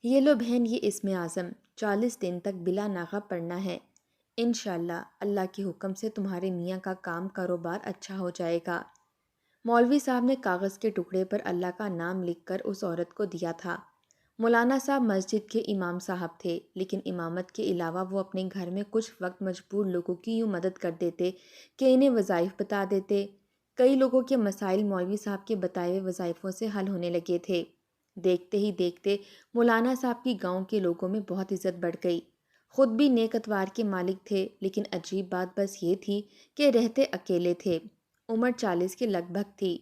یہ لو بہن، یہ اسم اعظم 40 دن تک بلا ناغہ پڑھنا ہے۔ انشاءاللہ اللہ کے حکم سے تمہارے میاں کا کام کاروبار اچھا ہو جائے گا۔ مولوی صاحب نے کاغذ کے ٹکڑے پر اللہ کا نام لکھ کر اس عورت کو دیا تھا۔ مولانا صاحب مسجد کے امام صاحب تھے، لیکن امامت کے علاوہ وہ اپنے گھر میں کچھ وقت مجبور لوگوں کی یوں مدد کر دیتے کہ انہیں وظائف بتا دیتے۔ کئی لوگوں کے مسائل مولوی صاحب کے بتائے ہوئے وظائفوں سے حل ہونے لگے تھے۔ دیکھتے ہی دیکھتے مولانا صاحب کی گاؤں کے لوگوں میں بہت عزت بڑھ گئی۔ خود بھی نیک اتوار کے مالک تھے، لیکن عجیب بات بس یہ تھی کہ رہتے اکیلے تھے۔ عمر 40 کے لگ بھگ تھی۔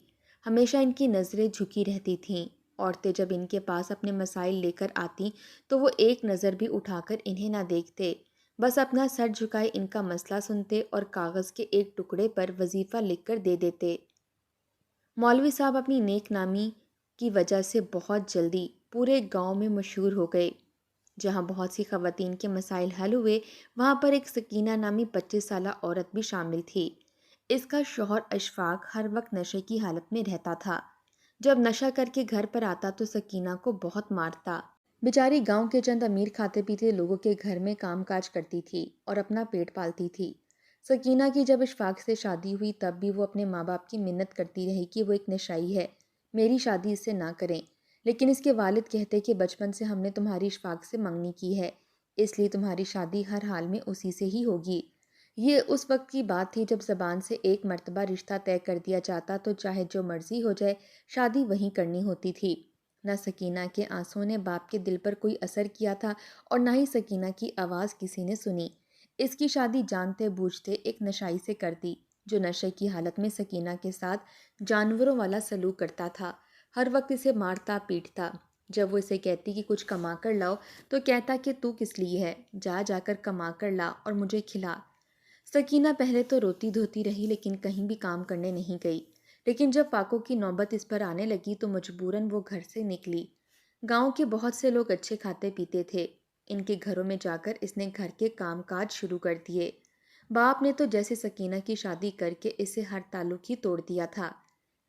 ہمیشہ ان کی نظریں جھکی رہتی تھیں۔ عورتیں جب ان کے پاس اپنے مسائل لے کر آتیں تو وہ ایک نظر بھی اٹھا کر انہیں نہ دیکھتے، بس اپنا سر جھکائے ان کا مسئلہ سنتے اور کاغذ کے ایک ٹکڑے پر وظیفہ لکھ کر دے دیتے۔ مولوی صاحب اپنی نیک نامی کی وجہ سے بہت جلدی پورے گاؤں میں مشہور ہو گئے۔ جہاں بہت سی خواتین کے مسائل حل ہوئے، وہاں پر ایک سکینہ نامی 25 سالہ عورت بھی شامل تھی۔ اس کا شوہر اشفاق ہر وقت نشے کی حالت میں رہتا تھا۔ جب نشہ کر کے گھر پر آتا تو سکینہ کو بہت مارتا۔ بیچاری گاؤں کے چند امیر کھاتے پیتے لوگوں کے گھر میں کام کاج کرتی تھی اور اپنا پیٹ پالتی تھی۔ سکینہ کی جب اشفاق سے شادی ہوئی تب بھی وہ اپنے ماں باپ کی منت کرتی رہی کہ وہ ایک نشائی ہے، میری شادی اس سے نہ کریں، لیکن اس کے والد کہتے کہ بچپن سے ہم نے تمہاری اشفاق سے منگنی کی ہے، اس لیے تمہاری شادی ہر حال میں اسی سے ہی ہوگی۔ یہ اس وقت کی بات تھی جب زبان سے ایک مرتبہ رشتہ طے کر دیا جاتا تو چاہے جو مرضی ہو جائے شادی وہیں کرنی ہوتی تھی۔ نہ سکینہ کے آنسوں نے باپ کے دل پر کوئی اثر کیا تھا اور نہ ہی سکینہ کی آواز کسی نے سنی۔ اس کی شادی جانتے بوجھتے ایک نشائی سے کر دی، جو نشے کی حالت میں سکینہ کے ساتھ جانوروں والا سلوک کرتا تھا، ہر وقت اسے مارتا پیٹتا۔ جب وہ اسے کہتی کہ کچھ کما کر لاؤ تو کہتا کہ تو کس لیے ہے، جا جا کر کما کر لا اور مجھے کھلا۔ سکینہ پہلے تو روتی دھوتی رہی لیکن کہیں بھی کام کرنے نہیں گئی، لیکن جب پاکوں کی نوبت اس پر آنے لگی تو مجبوراً وہ گھر سے نکلی۔ گاؤں کے بہت سے لوگ اچھے کھاتے پیتے تھے، ان کے گھروں میں جا کر اس نے گھر کے کام کاج شروع کر دیے۔ باپ نے تو جیسے سکینہ کی شادی کر کے اسے ہر تعلق ہی توڑ دیا تھا،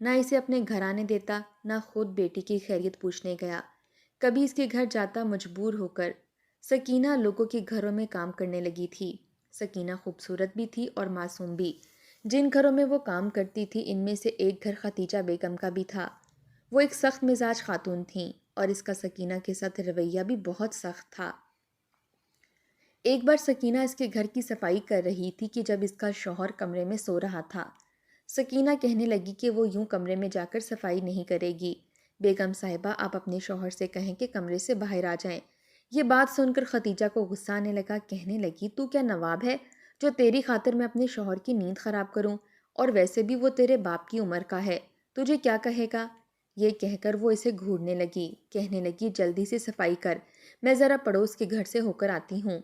نہ اسے اپنے گھر آنے دیتا، نہ خود بیٹی کی خیریت پوچھنے گیا۔ کبھی اس کے گھر جاتا مجبور ہو کر۔ سکینہ لوگوں کے گھروں میں کام کرنے لگی تھی۔ سکینہ خوبصورت بھی تھی اور معصوم بھی۔ جن گھروں میں وہ کام کرتی تھی ان میں سے ایک گھر ختیجہ بیگم کا بھی تھا۔ وہ ایک سخت مزاج خاتون تھیں اور اس کا سکینہ کے ساتھ رویہ بھی بہت سخت تھا۔ ایک بار سکینہ اس کے گھر کی صفائی کر رہی تھی کہ جب اس کا شوہر کمرے میں سو رہا تھا۔ سکینہ کہنے لگی کہ وہ یوں کمرے میں جا کر صفائی نہیں کرے گی، بیگم صاحبہ آپ اپنے شوہر سے کہیں کہ کمرے سے باہر آ جائیں۔ یہ بات سن کر ختیجہ کو غصہ آنے لگا، کہنے لگی تو کیا نواب ہے جو تیری خاطر میں اپنے شوہر کی نیند خراب کروں، اور ویسے بھی وہ تیرے باپ کی عمر کا ہے، تجھے کیا کہے گا۔ یہ کہہ کر وہ اسے گھورنے لگی، کہنے لگی جلدی سے صفائی کر، میں ذرا پڑوس کے گھر سے ہو کر آتی ہوں۔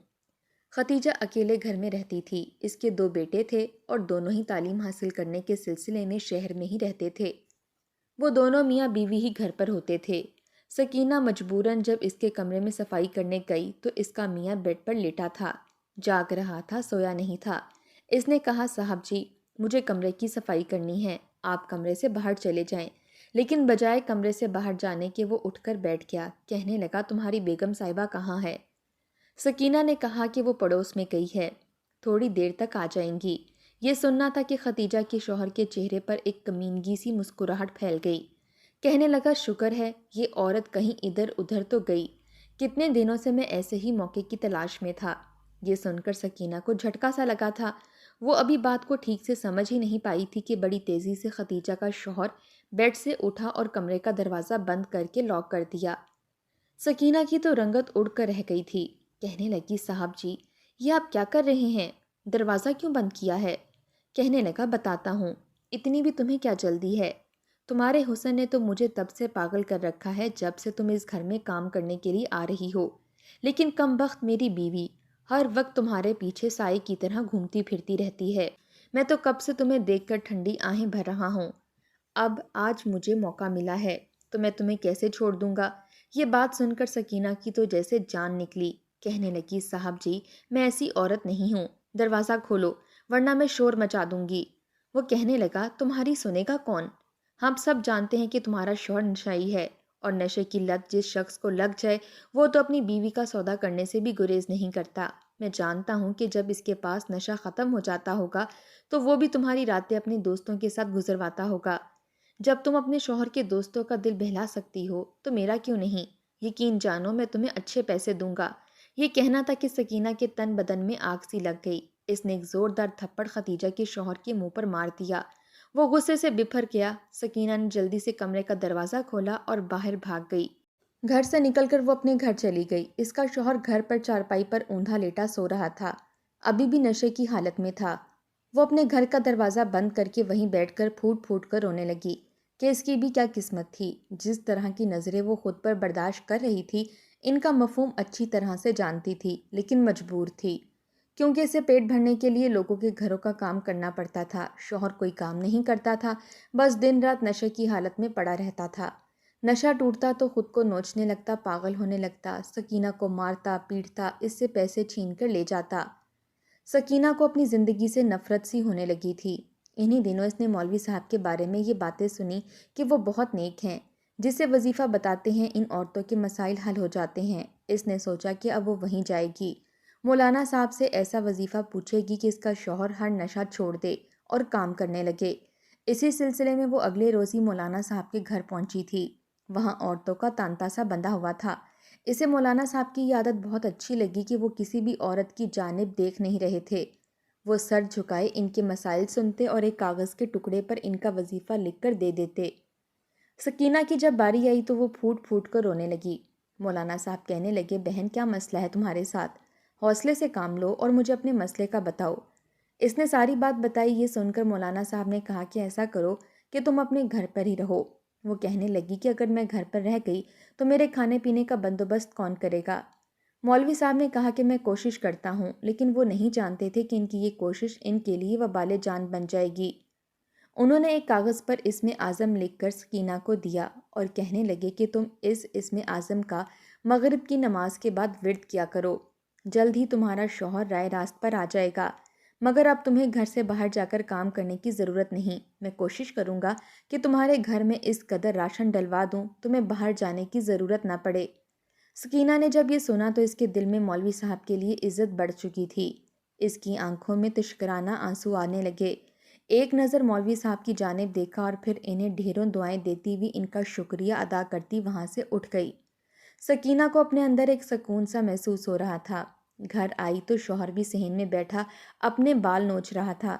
ختیجہ اکیلے گھر میں رہتی تھی، اس کے 2 بیٹے تھے اور دونوں ہی تعلیم حاصل کرنے کے سلسلے میں شہر میں ہی رہتے تھے۔ وہ دونوں میاں بیوی ہی گھر پر ہوتے تھے۔ سکینہ مجبوراً جب اس کے کمرے میں صفائی کرنے گئی تو اس کا میاں بیڈ پر لیٹا تھا، جاگ رہا تھا، سویا نہیں تھا۔ اس نے کہا صاحب جی مجھے کمرے کی صفائی کرنی ہے، آپ کمرے سے باہر چلے جائیں، لیکن بجائے کمرے سے باہر جانے کے وہ اٹھ کر بیٹھ گیا، کہنے لگا تمہاری بیگم صاحبہ کہاں ہے؟ سکینہ نے کہا کہ وہ پڑوس میں گئی ہے، تھوڑی دیر تک آ جائیں گی۔ یہ سننا تھا کہ ختیجہ کے شوہر کے چہرے پر ایک کمینگی سی مسکراہٹ پھیل گئی، کہنے لگا شکر ہے یہ عورت کہیں ادھر ادھر تو گئی، کتنے دنوں سے میں ایسے ہی موقع کی تلاش میں تھا۔ یہ سن کر سکینہ کو جھٹکا سا لگا تھا، وہ ابھی بات کو ٹھیک سے سمجھ ہی نہیں پائی تھی کہ بڑی تیزی سے ختیجہ کا شوہر بیڈ سے اٹھا اور کمرے کا دروازہ بند کر کے لاک کر دیا۔ سکینہ کی تو رنگت اڑ کر رہ گئی تھی، کہنے لگی صاحب جی یہ آپ کیا کر رہے ہیں، دروازہ کیوں بند کیا ہے؟ کہنے لگا بتاتا ہوں، اتنی بھی تمہیں کیا جلدی ہے؟ تمہارے حسن نے تو مجھے تب سے پاگل کر رکھا ہے جب سے تم اس گھر میں کام کرنے کے لیے آ رہی ہو، لیکن کم بخت میری بیوی ہر وقت تمہارے پیچھے سائے کی طرح گھومتی پھرتی رہتی ہے۔ میں تو کب سے تمہیں دیکھ کر ٹھنڈی آہیں بھر رہا ہوں، اب آج مجھے موقع ملا ہے تو میں تمہیں کیسے چھوڑ دوں گا۔ یہ بات سن کر سکینہ کی تو جیسے جان نکلی، کہنے لگی صاحب جی میں ایسی عورت نہیں ہوں، دروازہ کھولو ورنہ میں شور مچا دوں گی۔ وہ کہنے لگا تمہاری سنے گا کون، ہم سب جانتے ہیں کہ تمہارا شوہر نشائی ہے اور نشے کی لت جس شخص کو لگ جائے وہ تو اپنی بیوی کا سودا کرنے سے بھی گریز نہیں کرتا۔ میں جانتا ہوں کہ جب اس کے پاس نشہ ختم ہو جاتا ہوگا تو وہ بھی تمہاری راتیں اپنے دوستوں کے ساتھ گزرواتا ہوگا۔ جب تم اپنے شوہر کے دوستوں کا دل بہلا سکتی ہو تو میرا کیوں نہیں؟ یقین جانو میں تمہیں اچھے پیسے دوں گا۔ یہ کہنا تھا کہ سکینہ کے تن بدن میں آگ سی لگ گئی۔ اس نے ایک زوردار تھپڑ خدیجہ کے شوہر کے منہ پر مار دیا۔ وہ غصے سے بپھر گیا۔ سکینہ نے جلدی سے کمرے کا دروازہ کھولا اور باہر بھاگ گئی۔ گھر سے نکل کر وہ اپنے گھر چلی گئی۔ اس کا شوہر گھر پر چارپائی پر اوندا لیٹا سو رہا تھا، ابھی بھی نشے کی حالت میں تھا۔ وہ اپنے گھر کا دروازہ بند کر کے وہیں بیٹھ کر پھوٹ پھوٹ کر رونے لگی کہ اس کی بھی کیا قسمت تھی۔ جس طرح کی نظریں وہ خود پر برداشت کر رہی تھی ان کا مفہوم اچھی طرح سے جانتی تھی، لیکن مجبور تھی، کیونکہ اسے پیٹ بھرنے کے لیے لوگوں کے گھروں کا کام کرنا پڑتا تھا۔ شوہر کوئی کام نہیں کرتا تھا، بس دن رات نشے کی حالت میں پڑا رہتا تھا۔ نشہ ٹوٹتا تو خود کو نوچنے لگتا، پاگل ہونے لگتا، سکینہ کو مارتا پیٹتا، اس سے پیسے چھین کر لے جاتا۔ سکینہ کو اپنی زندگی سے نفرت سی ہونے لگی تھی۔ انہی دنوں اس نے مولوی صاحب کے بارے میں یہ باتیں سنی کہ وہ بہت نیک ہیں، جسے وظیفہ بتاتے ہیں ان عورتوں کے مسائل حل ہو جاتے ہیں۔ اس نے سوچا کہ اب وہ وہیں جائے گی، مولانا صاحب سے ایسا وظیفہ پوچھے گی کہ اس کا شوہر ہر نشہ چھوڑ دے اور کام کرنے لگے۔ اسی سلسلے میں وہ اگلے روز ہی مولانا صاحب کے گھر پہنچی تھی۔ وہاں عورتوں کا تانتا سا بندھا ہوا تھا۔ اسے مولانا صاحب کی یہ عادت بہت اچھی لگی کہ وہ کسی بھی عورت کی جانب دیکھ نہیں رہے تھے۔ وہ سر جھکائے ان کے مسائل سنتے اور ایک کاغذ کے ٹکڑے پر ان کا وظیفہ لکھ کر دے دیتے۔ سکینہ کی جب باری آئی تو وہ پھوٹ پھوٹ کر رونے لگی۔ مولانا صاحب کہنے لگے، بہن کیا مسئلہ ہے تمہارے ساتھ؟ حوصلے سے کام لو اور مجھے اپنے مسئلے کا بتاؤ۔ اس نے ساری بات بتائی۔ یہ سن کر مولانا صاحب نے کہا کہ ایسا کرو کہ تم اپنے گھر پر ہی رہو۔ وہ کہنے لگی کہ اگر میں گھر پر رہ گئی تو میرے کھانے پینے کا بندوبست کون کرے گا؟ مولوی صاحب نے کہا کہ میں کوشش کرتا ہوں، لیکن وہ نہیں جانتے تھے کہ ان کی یہ کوشش ان کے لیے وبال جان بن جائے گی۔ انہوں نے ایک کاغذ پر اسم اعظم لکھ کر سکینہ کو دیا اور کہنے لگے کہ تم اس اسم اعظم کا مغرب کی نماز کے بعد ورد کیا کرو۔ جلد ہی تمہارا شوہر رائے راست پر آ جائے گا، مگر اب تمہیں گھر سے باہر جا کر کام کرنے کی ضرورت نہیں۔ میں کوشش کروں گا کہ تمہارے گھر میں اس قدر راشن ڈلوا دوں تمہیں باہر جانے کی ضرورت نہ پڑے۔ سکینہ نے جب یہ سنا تو اس کے دل میں مولوی صاحب کے لیے عزت بڑھ چکی تھی۔ اس کی آنکھوں میں تشکرانہ آنسو آنے لگے۔ ایک نظر مولوی صاحب کی جانب دیکھا اور پھر انہیں ڈھیروں دعائیں دیتی ہوئی ان کا شکریہ ادا کرتی وہاں سے اٹھ گئی۔ سکینہ کو اپنے اندر ایک سکون سا محسوس ہو رہا تھا۔ گھر آئی تو شوہر بھی صحن میں بیٹھا اپنے بال نوچ رہا تھا۔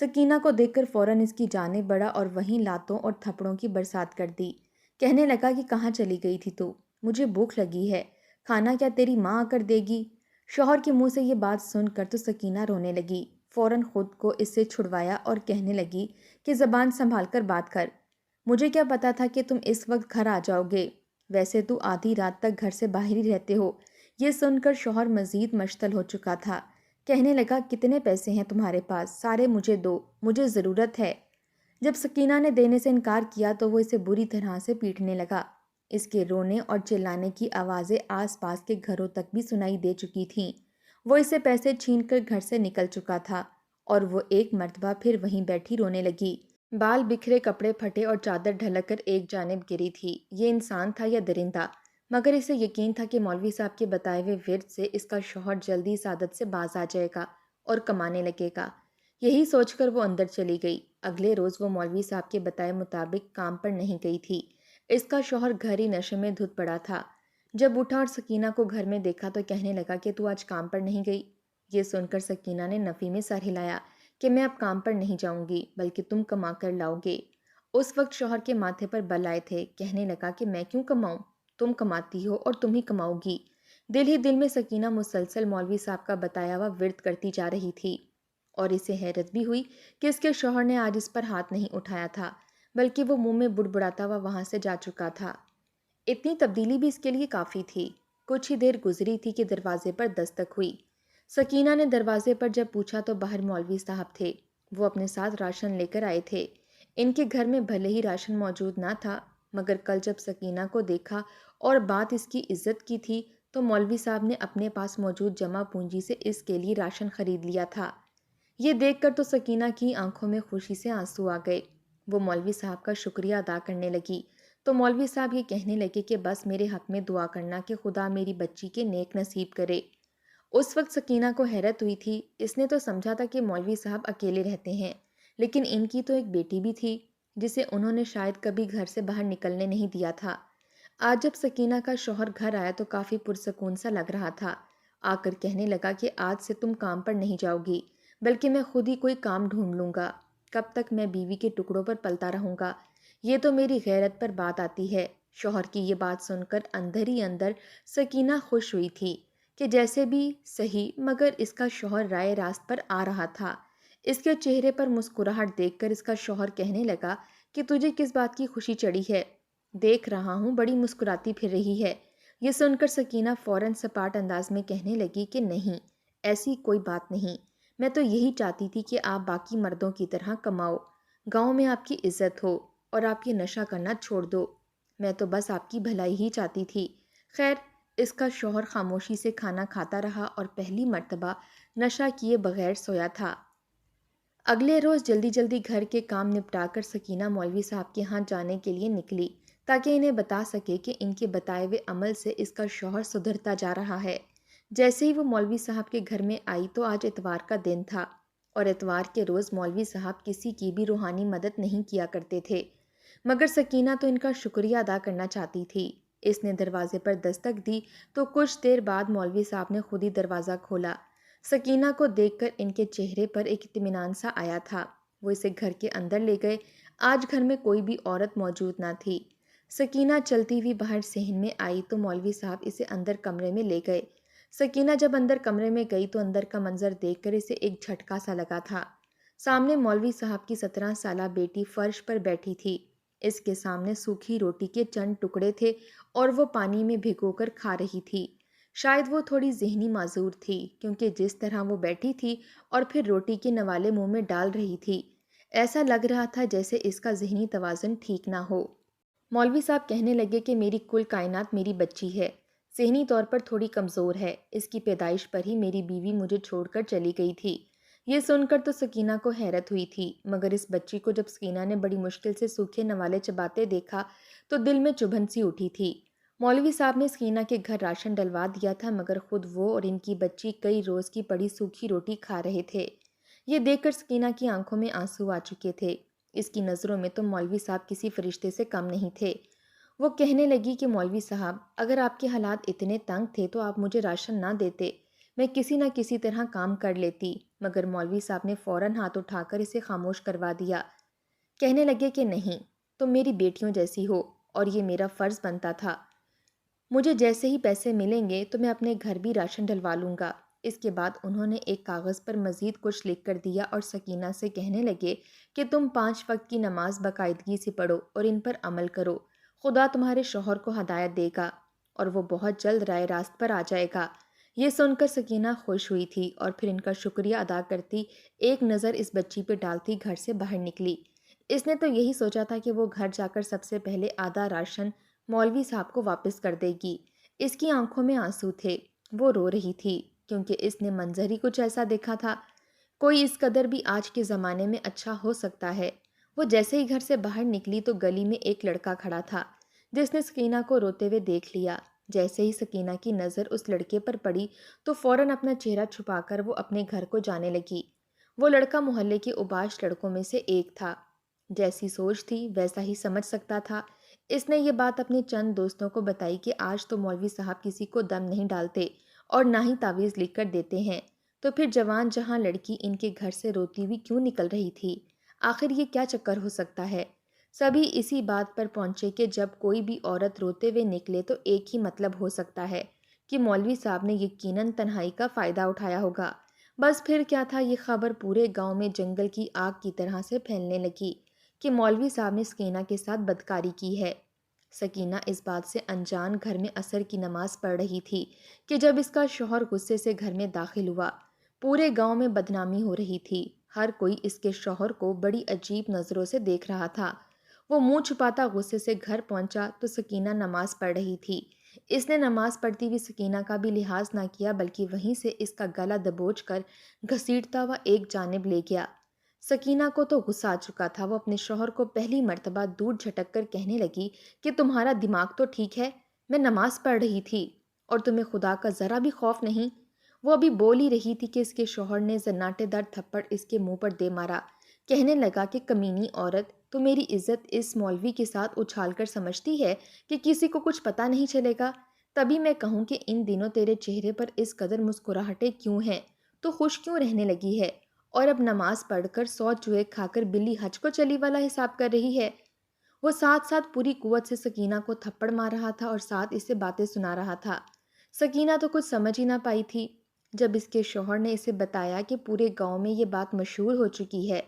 سکینہ کو دیکھ کر فوراً اس کی جانب بڑھا اور وہیں لاتوں اور تھپڑوں کی برسات کر دی۔ کہنے لگا کہ کہاں چلی گئی تھی تو؟ مجھے بھوک لگی ہے، کھانا کیا تیری ماں آ کر دے گی؟ شوہر کے منہ سے یہ بات سن کر تو سکینہ رونے لگی۔ فوراً خود کو اس سے چھڑوایا اور کہنے لگی کہ زبان سنبھال کر بات کر، مجھے کیا پتا تھا کہ تم اس وقت گھر آ جاؤ گے؟ ویسے تو آدھی رات تک گھر سے باہر ہی رہتے ہو۔ یہ سن کر شوہر مزید مشتعل ہو چکا تھا۔ کہنے لگا، کتنے پیسے ہیں تمہارے پاس؟ سارے مجھے دو، مجھے ضرورت ہے۔ جب سکینہ نے دینے سے انکار کیا تو وہ اسے بری طرح سے پیٹنے لگا۔ اس کے رونے اور چلانے کی آوازیں آس پاس کے گھروں تک بھی سنائی دے چکی تھیں۔ وہ اسے پیسے چھین کر گھر سے نکل چکا تھا اور وہ ایک مرتبہ پھر وہیں بیٹھی رونے لگی۔ بال بکھرے، کپڑے پھٹے اور چادر ڈھلک کر ایک جانب گری تھی۔ یہ انسان تھا یا درندہ؟ مگر اسے یقین تھا کہ مولوی صاحب کے بتائے ہوئے ورد سے اس کا شوہر جلدی اس عادت سے باز آ جائے گا اور کمانے لگے گا۔ یہی سوچ کر وہ اندر چلی گئی۔ اگلے روز وہ مولوی صاحب کے بتائے مطابق کام پر نہیں گئی تھی۔ اس کا شوہر گھر ہی نشے میں دھت پڑا تھا۔ جب اٹھا اور سکینہ کو گھر میں دیکھا تو کہنے لگا کہ تو آج کام پر نہیں گئی؟ یہ سن کر سکینہ نے نفی میں سر ہلایا کہ میں اب کام پر نہیں جاؤں گی، بلکہ تم کما کر لاؤ گے۔ اس وقت شوہر کے ماتھے پر بل آئے تھے۔ کہنے لگا کہ میں کیوں کماؤں؟ تم کماتی ہو اور تم ہی کماؤ گی۔ دل ہی دل میں سکینہ مسلسل مولوی صاحب کا بتایا ہوا ورد کرتی جا رہی تھی اور اسے حیرت بھی ہوئی کہ اس کے شوہر نے آج اس پر ہاتھ نہیں اٹھایا تھا، بلکہ وہ منہ میں بڑبڑاتا ہوا وہاں سے جا چکا تھا۔ اتنی تبدیلی بھی اس کے لیے کافی تھی۔ کچھ ہی دیر گزری تھی کہ دروازے پر دستک ہوئی۔ سکینہ نے دروازے پر جب پوچھا تو باہر مولوی صاحب تھے۔ وہ اپنے ساتھ راشن لے کر آئے تھے۔ ان کے گھر میں بھلے ہی راشن موجود نہ تھا، مگر کل جب سکینہ کو دیکھا اور بات اس کی عزت کی تھی تو مولوی صاحب نے اپنے پاس موجود جمع پونجی سے اس کے لیے راشن خرید لیا تھا۔ یہ دیکھ کر تو سکینہ کی آنکھوں میں خوشی سے آنسو آ گئے۔ وہ مولوی صاحب کا شکریہ ادا کرنے لگی۔ تو مولوی صاحب یہ کہنے لگے کہ بس میرے حق میں دعا کرنا کہ خدا میری بچی کے نیک نصیب کرے۔ اس وقت سکینہ کو حیرت ہوئی تھی، اس نے تو سمجھا تھا کہ مولوی صاحب اکیلے رہتے ہیں، لیکن ان کی تو ایک بیٹی بھی تھی جسے انہوں نے شاید کبھی گھر سے باہر نکلنے نہیں دیا تھا۔ آج جب سکینہ کا شوہر گھر آیا تو کافی پرسکون سا لگ رہا تھا۔ آ کر کہنے لگا کہ آج سے تم کام پر نہیں جاؤ گی، بلکہ میں خود ہی کوئی کام ڈھونڈ لوں گا۔ کب تک میں بیوی کے ٹکڑوں پر پلتا رہوں گا؟ یہ تو میری غیرت پر بات آتی ہے۔ شوہر کی یہ بات سن کر اندر ہی اندر سکینہ خوش ہوئی تھی کہ جیسے بھی صحیح مگر اس کا شوہر رائے راست پر آ رہا تھا۔ اس کے چہرے پر مسکراہٹ دیکھ کر اس کا شوہر کہنے لگا کہ تجھے کس بات کی خوشی چڑھی ہے؟ دیکھ رہا ہوں بڑی مسکراتی پھر رہی ہے۔ یہ سن کر سکینہ فوراً سپاٹ انداز میں کہنے لگی کہ نہیں، ایسی کوئی بات نہیں، میں تو یہی چاہتی تھی کہ آپ باقی مردوں کی طرح کماؤ، گاؤں میں آپ کی عزت ہو اور آپ یہ نشہ کرنا چھوڑ دو۔ میں تو بس آپ کی بھلائی ہی چاہتی تھی۔ خیر، اس کا شوہر خاموشی سے کھانا کھاتا رہا اور پہلی مرتبہ نشہ کیے بغیر سویا تھا۔ اگلے روز جلدی جلدی گھر کے کام نپٹا کر سکینہ مولوی صاحب کے ہاں جانے کے لیے نکلی تاکہ انہیں بتا سکے کہ ان کے بتائے ہوئے عمل سے اس کا شوہر سدھرتا جا رہا ہے۔ جیسے ہی وہ مولوی صاحب کے گھر میں آئی تو آج اتوار کا دن تھا اور اتوار کے روز مولوی صاحب کسی کی بھی روحانی مدد نہیں کیا کرتے تھے، مگر سکینہ تو ان کا شکریہ ادا کرنا چاہتی تھی۔ اس نے دروازے پر دستک دی تو کچھ دیر بعد مولوی صاحب نے خود ہی دروازہ کھولا۔ سکینہ کو دیکھ کر ان کے چہرے پر ایک اطمینان سا آیا تھا۔ وہ اسے گھر کے اندر لے گئے۔ آج گھر میں کوئی بھی عورت موجود نہ تھی۔ سکینہ چلتی ہوئی باہر صحن میں آئی تو مولوی صاحب اسے اندر کمرے میں لے گئے۔ سکینہ جب اندر کمرے میں گئی تو اندر کا منظر دیکھ کر اسے ایک جھٹکا سا لگا تھا۔ سامنے مولوی صاحب کی 17 سالہ بیٹی فرش پر بیٹھی تھی۔ اس کے سامنے سوکھی روٹی کے چند ٹکڑے تھے اور وہ پانی میں بھگو کر کھا رہی تھی۔ شاید وہ تھوڑی ذہنی معذور تھی کیونکہ جس طرح وہ بیٹھی تھی اور پھر روٹی کے نوالے منہ میں ڈال رہی تھی، ایسا لگ رہا تھا جیسے اس کا ذہنی توازن ٹھیک نہ ہو۔ مولوی صاحب کہنے لگے کہ میری کل کائنات میری بچی ہے، ذہنی طور پر تھوڑی کمزور ہے، اس کی پیدائش پر ہی میری بیوی مجھے چھوڑ کر چلی گئی تھی۔ یہ سن کر تو سکینہ کو حیرت ہوئی تھی، مگر اس بچی کو جب سکینہ نے بڑی مشکل سے سوکھے نوالے چباتے دیکھا تو دل میں چبھن سی اٹھی تھی۔ مولوی صاحب نے سکینہ کے گھر راشن ڈلوا دیا تھا مگر خود وہ اور ان کی بچی کئی روز کی پڑی سوکھی روٹی کھا رہے تھے۔ یہ دیکھ کر سکینہ کی آنکھوں میں آنسو آ چکے تھے۔ اس کی نظروں میں تو مولوی صاحب کسی فرشتے سے کم نہیں تھے۔ وہ کہنے لگی کہ مولوی صاحب، اگر آپ کے حالات اتنے تنگ تھے تو آپ مجھے راشن نہ دیتے، میں کسی نہ کسی طرح کام کر لیتی۔ مگر مولوی صاحب نے فوراً ہاتھ اٹھا کر اسے خاموش کروا دیا۔ کہنے لگے کہ نہیں، تم میری بیٹیوں جیسی ہو اور یہ میرا فرض بنتا تھا۔ مجھے جیسے ہی پیسے ملیں گے تو میں اپنے گھر بھی راشن ڈلوا لوں گا۔ اس کے بعد انہوں نے ایک کاغذ پر مزید کچھ لکھ کر دیا اور سکینہ سے کہنے لگے کہ تم 5 وقت کی نماز باقاعدگی سے پڑھو اور ان پر عمل کرو، خدا تمہارے شوہر کو ہدایت دے گا اور وہ بہت جلد رائے راست پر آ جائے گا۔ یہ سن کر سکینہ خوش ہوئی تھی اور پھر ان کا شکریہ ادا کرتی ایک نظر اس بچی پہ ڈالتی گھر سے باہر نکلی۔ اس نے تو یہی سوچا تھا کہ وہ گھر جا کر سب سے پہلے آدھا راشن مولوی صاحب کو واپس کر دے گی۔ اس کی آنکھوں میں آنسو تھے، وہ رو رہی تھی کیونکہ اس نے منظر ہی کچھ ایسا دیکھا تھا۔ کوئی اس قدر بھی آج کے زمانے میں اچھا ہو سکتا ہے؟ وہ جیسے ہی گھر سے باہر نکلی تو گلی میں ایک لڑکا کھڑا تھا جس نے سکینہ کو روتے ہوئے دیکھ لیا۔ جیسے ہی سکینہ کی نظر اس لڑکے پر پڑی تو فوراً اپنا چہرہ چھپا کر وہ اپنے گھر کو جانے لگی۔ وہ لڑکا محلے کے اوباش لڑکوں میں سے ایک تھا، جیسی سوچ تھی ویسا ہی سمجھ سکتا تھا۔ اس نے یہ بات اپنے چند دوستوں کو بتائی کہ آج تو مولوی صاحب کسی کو دم نہیں ڈالتے اور نہ ہی تعویذ لکھ کر دیتے ہیں، تو پھر جوان جہاں لڑکی ان کے گھر سے روتی ہوئی کیوں نکل رہی تھی؟ آخر یہ کیا چکر ہو سکتا ہے؟ سبھی اسی بات پر پہنچے کہ جب کوئی بھی عورت روتے ہوئے نکلے تو ایک ہی مطلب ہو سکتا ہے کہ مولوی صاحب نے یقیناً تنہائی کا فائدہ اٹھایا ہوگا۔ بس پھر کیا تھا، یہ خبر پورے گاؤں میں جنگل کی آگ کی طرح سے پھیلنے لگی کہ مولوی صاحب نے سکینہ کے ساتھ بدکاری کی ہے۔ سکینہ اس بات سے انجان گھر میں عصر کی نماز پڑھ رہی تھی کہ جب اس کا شوہر غصے سے گھر میں داخل ہوا۔ پورے گاؤں میں بدنامی ہو رہی تھی، ہر کوئی اس کے شوہر کو بڑی عجیب نظروں سے دیکھ رہا تھا۔ وہ منہ چھپاتا غصے سے گھر پہنچا تو سکینہ نماز پڑھ رہی تھی۔ اس نے نماز پڑھتی ہوئی سکینہ کا بھی لحاظ نہ کیا بلکہ وہیں سے اس کا گلا دبوچ کر گھسیٹتا ہوا ایک جانب لے گیا۔ سکینہ کو تو غصہ آ چکا تھا۔ وہ اپنے شوہر کو پہلی مرتبہ دور جھٹک کر کہنے لگی کہ تمہارا دماغ تو ٹھیک ہے، میں نماز پڑھ رہی تھی اور تمہیں خدا کا ذرا بھی خوف نہیں؟ وہ ابھی بول ہی رہی تھی کہ اس کے شوہر نے زناٹے دار تھپڑ اس کے منہ پر دے مارا۔ کہنے لگا کہ کمینی عورت، تو میری عزت اس مولوی کے ساتھ اچھال کر سمجھتی ہے کہ کسی کو کچھ پتہ نہیں چلے گا؟ تبھی میں کہوں کہ ان دنوں تیرے چہرے پر اس قدر مسکراہٹیں کیوں ہیں؟ تو خوش کیوں رہنے لگی ہے؟ اور اب نماز پڑھ کر 100 جوئے کھا کر بلی حج کو چلی والا حساب کر رہی ہے۔ وہ ساتھ ساتھ پوری قوت سے سکینہ کو تھپڑ مار رہا تھا اور ساتھ اسے باتیں سنا رہا تھا۔ سکینہ تو کچھ سمجھ ہی نہ پائی تھی۔ جب اس کے شوہر نے اسے بتایا کہ پورے گاؤں میں یہ بات مشہور ہو چکی ہے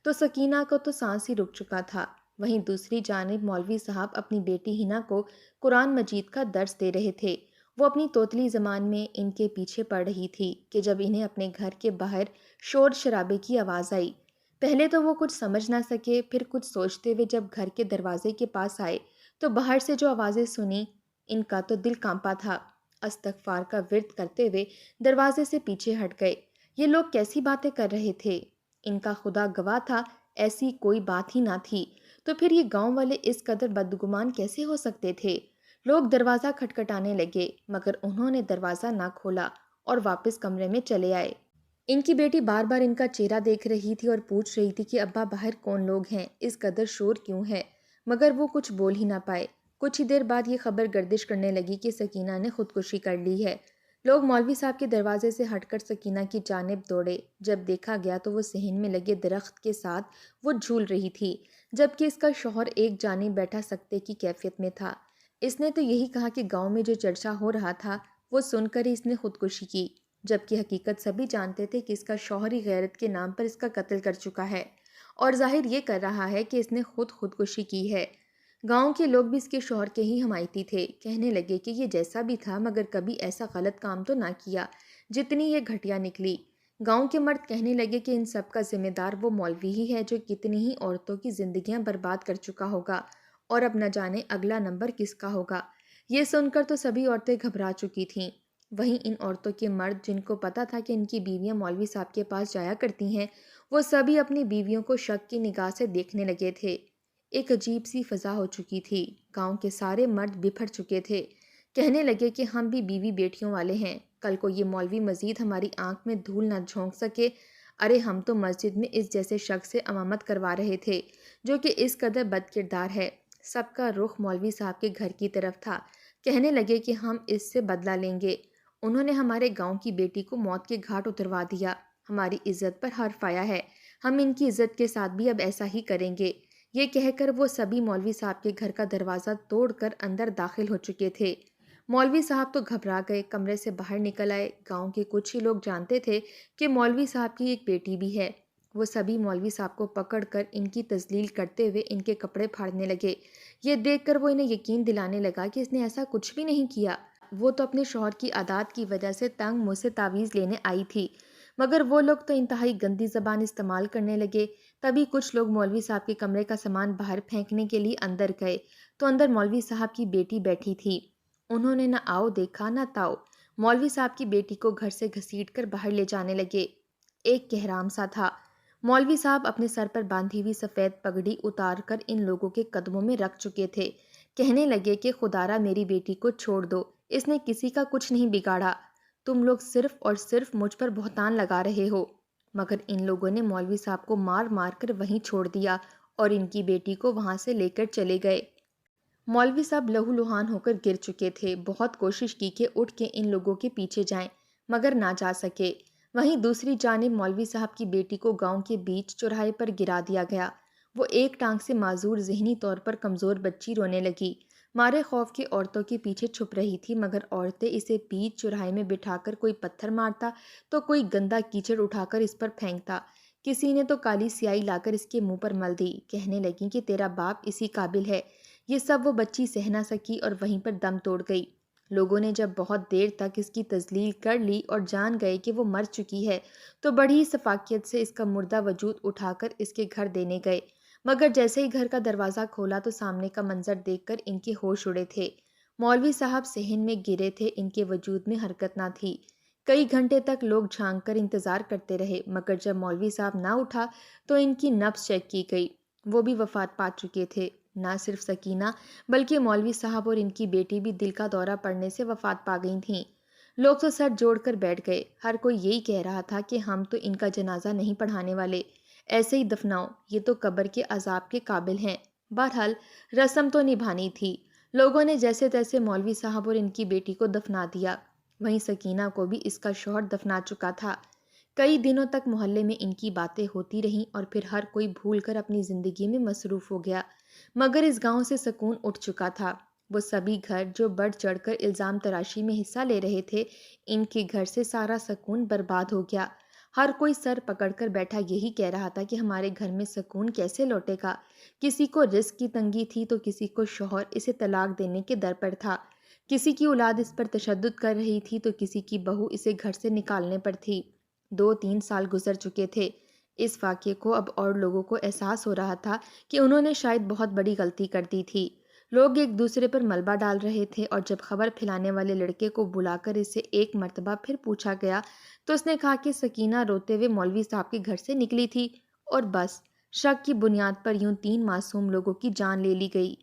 تو سکینہ کو تو سانس ہی رک چکا تھا۔ وہیں دوسری جانب مولوی صاحب اپنی بیٹی ہنا کو قرآن مجید کا درس دے رہے تھے۔ وہ اپنی توتلی زبان میں ان کے پیچھے پڑ رہی تھی کہ جب انہیں اپنے گھر کے باہر شور شرابے کی آواز آئی۔ پہلے تو وہ کچھ سمجھ نہ سکے، پھر کچھ سوچتے ہوئے جب گھر کے دروازے کے پاس آئے تو باہر سے جو آوازیں سنی، ان کا تو دل کانپا تھا۔ استغفار کا ورد کرتے ہوئے دروازے سے پیچھے ہٹ گئے۔ یہ لوگ کیسی باتیں کر رہے تھے؟ ان کا خدا گواہ تھا، ایسی کوئی بات ہی نہ تھی۔ تو پھر یہ گاؤں والے اس قدر بدگمان کیسے ہو سکتے تھے؟ لوگ دروازہ کھٹکھٹانے لگے مگر انہوں نے دروازہ نہ کھولا اور واپس کمرے میں چلے آئے۔ ان کی بیٹی بار بار ان کا چہرہ دیکھ رہی تھی اور پوچھ رہی تھی کہ ابا باہر کون لوگ ہیں، اس قدر شور کیوں ہے؟ مگر وہ کچھ بول ہی نہ پائے۔ کچھ ہی دیر بعد یہ خبر گردش کرنے لگی کہ سکینہ نے خودکشی کر لی ہے۔ لوگ مولوی صاحب کے دروازے سے ہٹ کر سکینہ کی جانب دوڑے۔ جب دیکھا گیا تو وہ صحن میں لگے درخت کے ساتھ وہ جھول رہی تھی، جبکہ اس کا شوہر ایک جانب بیٹھا سکتے کی کیفیت میں تھا۔ اس نے تو یہی کہا کہ گاؤں میں جو چرچا ہو رہا تھا وہ سن کر ہی اس نے خودکشی کی، جبکہ حقیقت سبھی جانتے تھے کہ اس کا شوہر ہی غیرت کے نام پر اس کا قتل کر چکا ہے اور ظاہر یہ کر رہا ہے کہ اس نے خودکشی کی ہے۔ گاؤں کے لوگ بھی اس کے شوہر کے ہی حمایتی تھے۔ کہنے لگے کہ یہ جیسا بھی تھا مگر کبھی ایسا غلط کام تو نہ کیا جتنی یہ گھٹیا نکلی۔ گاؤں کے مرد کہنے لگے کہ ان سب کا ذمہ دار وہ مولوی ہی ہے جو کتنی ہی عورتوں کی زندگیاں برباد کر چکا ہوگا اور اب نہ جانے اگلا نمبر کس کا ہوگا۔ یہ سن کر تو سبھی عورتیں گھبرا چکی تھیں۔ وہیں ان عورتوں کے مرد جن کو پتا تھا کہ ان کی بیویاں مولوی صاحب کے پاس جایا کرتی ہیں، وہ سبھی اپنی بیویوں کو شک کی نگاہ سے دیکھنے لگے تھے۔ ایک عجیب سی فضا ہو چکی تھی۔ گاؤں کے سارے مرد بپھر چکے تھے۔ کہنے لگے کہ ہم بھی بیوی بیٹیوں والے ہیں، کل کو یہ مولوی مزید ہماری آنکھ میں دھول نہ جھونک سکے۔ ارے ہم تو مسجد میں اس جیسے شخص سے امامت کروا رہے تھے جو کہ اس قدر بد کردار ہے۔ سب کا رخ مولوی صاحب کے گھر کی طرف تھا۔ کہنے لگے کہ ہم اس سے بدلہ لیں گے۔ انہوں نے ہمارے گاؤں کی بیٹی کو موت کے گھاٹ اتروا دیا، ہماری عزت پر حرف آیا ہے، ہم ان کی عزت کے ساتھ بھی اب ایسا ہی کریں گے۔ یہ کہہ کر وہ سبھی مولوی صاحب کے گھر کا دروازہ توڑ کر اندر داخل ہو چکے تھے۔ مولوی صاحب تو گھبرا گئے، کمرے سے باہر نکل آئے۔ گاؤں کے کچھ ہی لوگ جانتے تھے کہ مولوی صاحب کی ایک بیٹی بھی ہے۔ وہ سبھی مولوی صاحب کو پکڑ کر ان کی تذلیل کرتے ہوئے ان کے کپڑے پھاڑنے لگے۔ یہ دیکھ کر وہ انہیں یقین دلانے لگا کہ اس نے ایسا کچھ بھی نہیں کیا، وہ تو اپنے شوہر کی عادات کی وجہ سے تنگ منہ سے تعویذ لینے آئی تھی۔ مگر وہ لوگ تو انتہائی گندی زبان استعمال کرنے لگے۔ تبھی کچھ لوگ مولوی صاحب کے کمرے کا سامان باہر پھینکنے کے لیے اندر گئے تو اندر مولوی صاحب کی بیٹی بیٹھی تھی۔ انہوں نے نہ آؤ دیکھا نہ تاؤ، مولوی صاحب کی بیٹی کو گھر سے گھسیٹ کر باہر لے جانے لگے۔ ایک کہرام سا تھا۔ مولوی صاحب اپنے سر پر باندھی ہوئی سفید پگڑی اتار کر ان لوگوں کے قدموں میں رکھ چکے تھے۔ کہنے لگے کہ خدارا میری بیٹی کو چھوڑ دو، اس نے کسی کا کچھ نہیں بگاڑا، تم لوگ صرف اور صرف مجھ پر بہتان لگا رہے ہو۔ مگر ان لوگوں نے مولوی صاحب کو مار مار کر وہیں چھوڑ دیا اور ان کی بیٹی کو وہاں سے لے کر چلے گئے۔ مولوی صاحب لہو لہان ہو کر گر چکے تھے۔ بہت کوشش کی کہ اٹھ کے ان لوگوں کے پیچھے جائیں مگر نہ جا سکے۔ وہیں دوسری جانب مولوی صاحب کی بیٹی کو گاؤں کے بیچ چوراہے پر گرا دیا گیا۔ وہ ایک ٹانگ سے معذور، ذہنی طور پر کمزور بچی رونے لگی۔ مارے خوف کے عورتوں کے پیچھے چھپ رہی تھی مگر عورتیں اسے بیچ چوراہے میں بٹھا کر کوئی پتھر مارتا تو کوئی گندا کیچڑ اٹھا کر اس پر پھینکتا۔ کسی نے تو کالی سیاہی لا کر اس کے منہ پر مل دی۔ کہنے لگی کہ تیرا باپ اسی قابل ہے۔ یہ سب وہ بچی سہ نہ سکی اور وہیں پر دم توڑ گئی۔ لوگوں نے جب بہت دیر تک اس کی تذلیل کر لی اور جان گئے کہ وہ مر چکی ہے تو بڑی سفاکیت سے اس کا مردہ وجود اٹھا کر اس کے گھر دینے گئے۔ مگر جیسے ہی گھر کا دروازہ کھولا تو سامنے کا منظر دیکھ کر ان کے ہوش اڑے تھے۔ مولوی صاحب صحن میں گرے تھے، ان کے وجود میں حرکت نہ تھی۔ کئی گھنٹے تک لوگ جھانک کر انتظار کرتے رہے، مگر جب مولوی صاحب نہ اٹھا تو ان کی نبض چیک کی گئی۔ وہ بھی وفات پا چکے تھے۔ نہ صرف سکینہ بلکہ مولوی صاحب اور ان کی بیٹی بھی دل کا دورہ پڑنے سے وفات پا گئی تھیں۔ لوگ تو سر جوڑ کر بیٹھ گئے، ہر کوئی یہی کہہ رہا تھا کہ ہم تو ان کا جنازہ نہیں پڑھانے والے، ایسے ہی دفناؤ، یہ تو قبر کے عذاب کے قابل ہیں۔ بہرحال رسم تو نبھانی تھی۔ لوگوں نے جیسے تیسے مولوی صاحب اور ان کی بیٹی کو دفنا دیا۔ وہیں سکینہ کو بھی اس کا شوہر دفنا چکا تھا۔ کئی دنوں تک محلے میں ان کی باتیں ہوتی رہیں اور پھر ہر کوئی بھول کر اپنی زندگی میں مصروف ہو گیا، مگر اس گاؤں سے سکون اٹھ چکا تھا۔ وہ سبھی گھر جو بڑھ چڑھ کر الزام تراشی میں حصہ لے رہے تھے، ان کے گھر سے سارا سکون برباد ہو گیا۔ ہر کوئی سر پکڑ کر بیٹھا یہی کہہ رہا تھا کہ ہمارے گھر میں سکون کیسے لوٹے گا۔ کسی کو رزق کی تنگی تھی تو کسی کو شوہر اسے طلاق دینے کے در پر تھا، کسی کی اولاد اس پر تشدد کر رہی تھی تو کسی کی بہو اسے گھر سے نکالنے پر تھی۔ 2-3 سال گزر چکے تھے۔ اس واقعے کو اب اور لوگوں کو احساس ہو رہا تھا کہ انہوں نے شاید بہت بڑی غلطی کر دی تھی۔ لوگ ایک دوسرے پر ملبہ ڈال رہے تھے اور جب خبر پھیلانے والے لڑکے کو بلا کر اسے ایک مرتبہ پھر پوچھا گیا تو اس نے کہا کہ سکینہ روتے ہوئے مولوی صاحب کے گھر سے نکلی تھی اور بس شک کی بنیاد پر یوں 3 معصوم لوگوں کی جان لے لی گئی۔